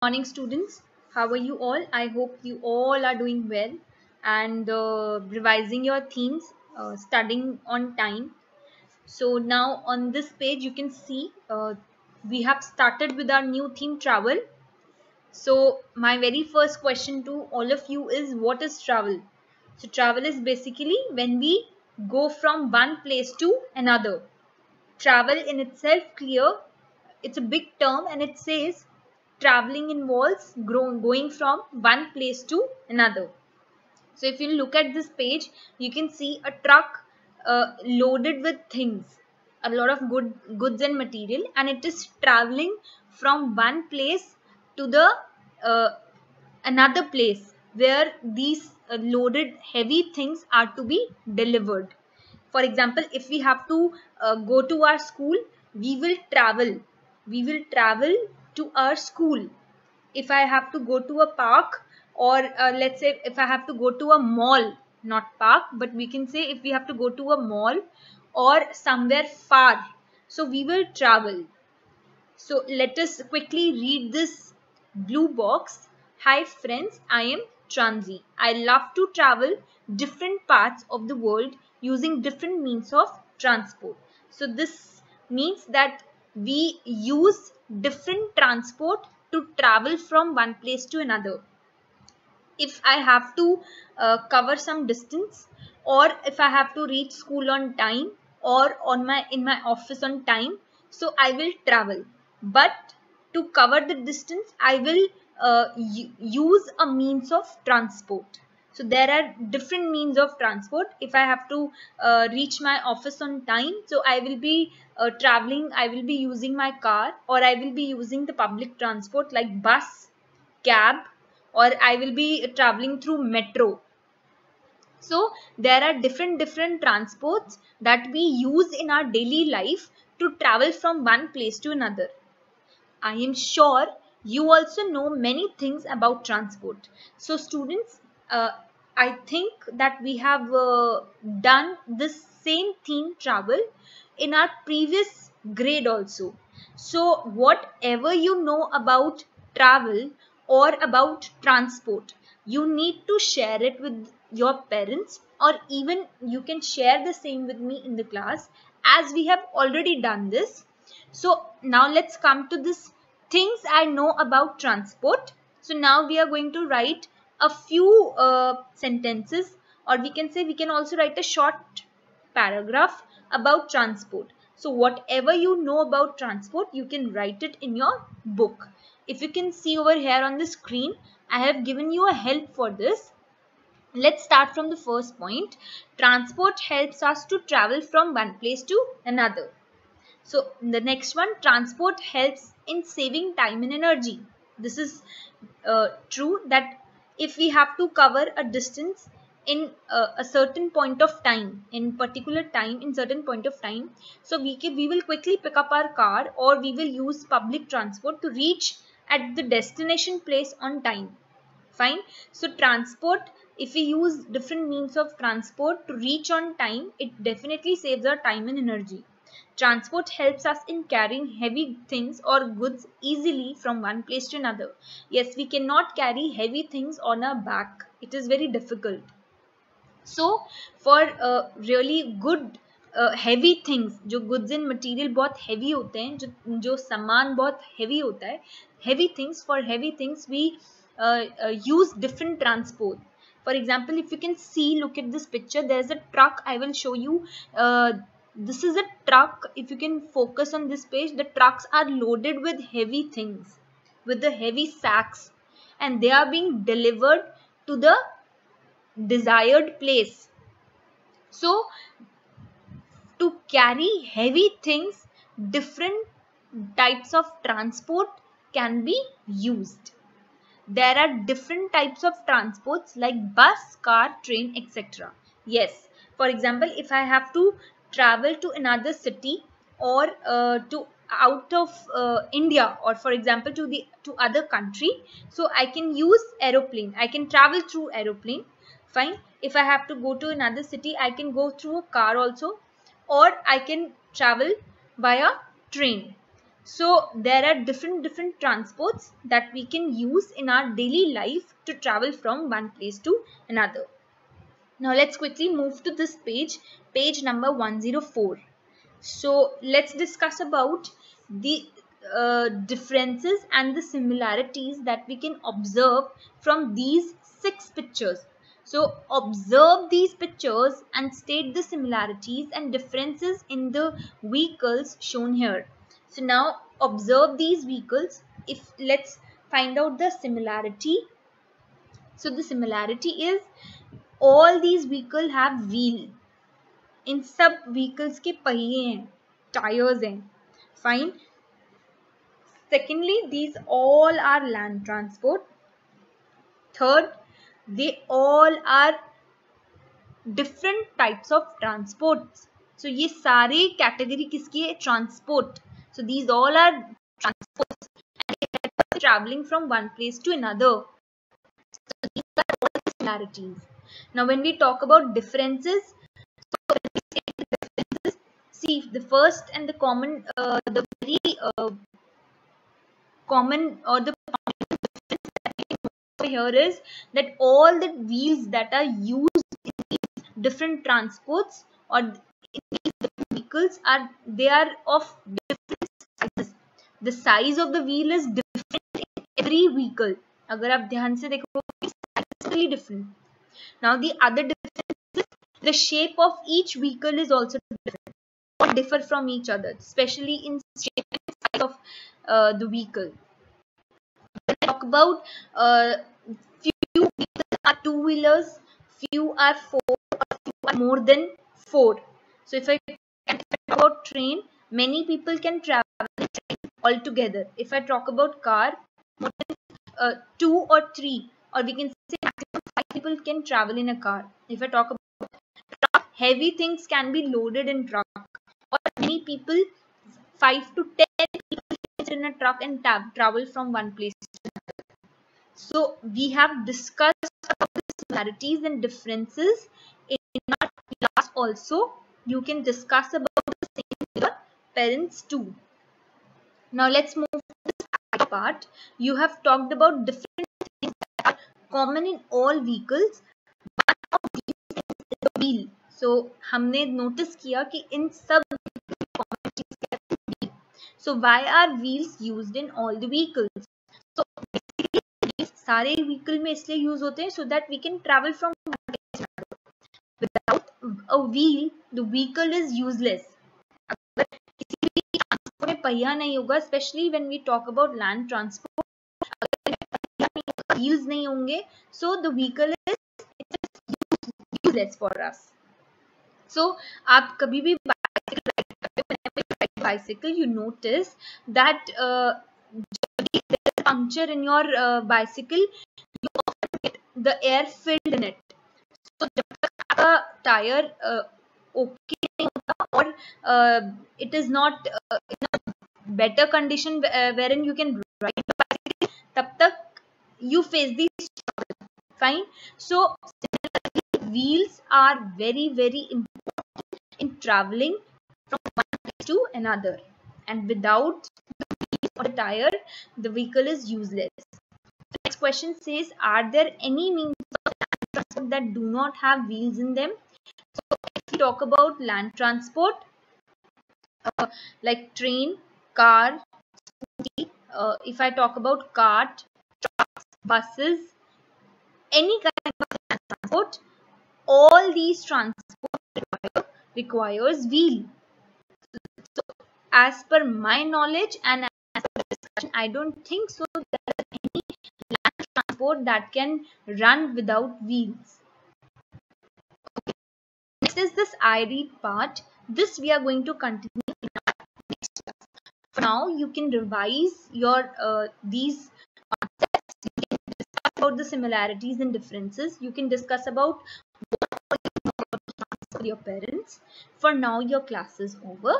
Morning students, how are you all? I hope you all are doing well and revising your themes, studying on time. So now on this page you can see we have started with our new theme, travel. So my very first question to all of you is, what is travel? So travel is basically when we go from one place to another. Travel in itself clear, it's a big term, and it says traveling involves going from one place to another. So if you look at this page, you can see a truck loaded with things, a lot of goods and material, and it is traveling from one place to the uh, another place where these loaded heavy things are to be delivered. For example, if we have to go to our school, we will travel. We will travel to our school. If I have to go to a park, or let's say if I have to go to a mall, not park, but we can say if we have to go to a mall or somewhere far, so we will travel. So let us quickly read this blue box. Hi friends, I am Transi. I love to travel different parts of the world using different means of transport. So this means that we use different transport to travel from one place to another. If I have to cover some distance, or if I have to reach school on time, or on my in my office on time, so I will travel. But to cover the distance, I will use a means of transport. So there are different means of transport. If I have to reach my office on time, so I will be traveling, I will be using my car, or I will be using the public transport like bus, cab, or I will be traveling through metro. So there are different transports that we use in our daily life to travel from one place to another. I am sure you also know many things about transport. So students, I think that we have done this same theme, travel, in our previous grade also. So whatever you know about travel or about transport, you need to share it with your parents, or even you can share the same with me in the class, as we have already done this. So now let's come to this things I know about transport. So now we are going to write a few sentences, or we can say we can also write a short paragraph about transport. So whatever you know about transport, you can write it in your book. If you can see over here on the screen, I have given you a help for this. Let's start from the first point. Transport helps us to travel from one place to another. So the next one, transport helps in saving time and energy. This is true that if we have to cover a distance in a certain point of time, in particular time, in certain point of time, so we will quickly pick up our car, or we will use public transport to reach at the destination place on time. Fine. So transport, if we use different means of transport to reach on time, it definitely saves our time and energy. Transport helps us in carrying heavy things or goods easily from one place to another. Yes, we cannot carry heavy things on our back. It is very difficult. So for really good heavy things, जो goods and material बहुत heavy होते हैं, जो सामान बहुत heavy होता है, heavy things, for heavy things we use different transport. For example, if you can see, look at this picture, there is a truck. I will show you. This is a truck. If you can focus on this page, the trucks are loaded with heavy things, with the heavy sacks, and they are being delivered to the desired place. So to carry heavy things, different types of transport can be used. There are different types of transports like bus, car, train, etc. Yes, for example, if I have to travel to another city, or to out of India, or for example to other country, so I can use aeroplane. I can travel through aeroplane. Fine. If I have to go to another city, I can go through a car also, or I can travel via train. So there are different transports that we can use in our daily life to travel from one place to another. Now let's quickly move to this page, page number 104. So let's discuss about the differences and the similarities that we can observe from these 6 pictures. So observe these pictures and state the similarities and differences in the vehicles shown here. So now observe these vehicles. If let's find out the similarity. So the similarity is all these vehicles have wheel. इन सब vehicles के पहिए हैं, tyres हैं. Fine. Secondly, these all are land transport. Third, they all are different types of transports. So ये सारे category किसकी है? Transport. So these all are transports and they are traveling from one place to another. So these are all the similarities. Now when we talk about differences, see the first and the common, the very common or the here is that all the wheels that are used in these different transports or in these different vehicles are of different sizes. The size of the wheel is different in every vehicle. अगर आप ध्यान से देखोगे, size is really different. Now the other difference is the shape of each vehicle is also different or differ from each other, especially in shape and size of the vehicle. When I talk about few vehicles are two-wheelers, few are four, or few are more than four. So if I talk about train, many people can travel in train altogether. If I talk about car, more than 2 or 3, or we can say maximum 5 people can travel in a car. If I talk about truck, heavy things can be loaded in truck, or many people, 5 to 10 people can sit in a truck and travel from one place to another. So we have discussed about the similarities and differences in our class also. You can discuss about the same with your parents too. Now let's move to the second part. You have talked about different things that are common in all vehicles. One of these things is the wheel. So हमने notice किया कि इन सब common चीज क्या है? Wheel. So why are wheels used in all the vehicles? So basically सारे vehicle में इसलिए यूज होते हैं so that we can travel from one place to another. Without a wheel, the vehicle is useless. अगर किसी भी transport में पहिया नहीं होगा, especially when we talk about land transport, अगर पहिया नहीं होगा, wheels नहीं होंगे, so the vehicle is useless for us. So आप कभी भी bicycle ride करते हो, whenever you ride bicycle, you notice that there is a puncture in your bicycle, you often get the air filled in it. So जब तक आपका tyre okay नहीं होता और it is not in a better condition wherein you can ride the bicycle, तब तक you face these struggles. Fine. So similarly, wheels are very important in traveling from one place to another, and without the wheels or the tire, the vehicle is useless. The next question says, are there any means of land transport that do not have wheels in them? So if we talk about land transport, like train, car, scooty, if I talk about cart, trucks, buses, any kind of land transport, all these transport requires wheel. So as per my knowledge and as per discussion, I don't think so there are any land transport that can run without wheels. Okay. Next is this I read part. This we are going to continue in our next class. For now, you can revise your these concepts. You can discuss about the similarities and differences. You can discuss about what you know about your parents. For now, your class is over.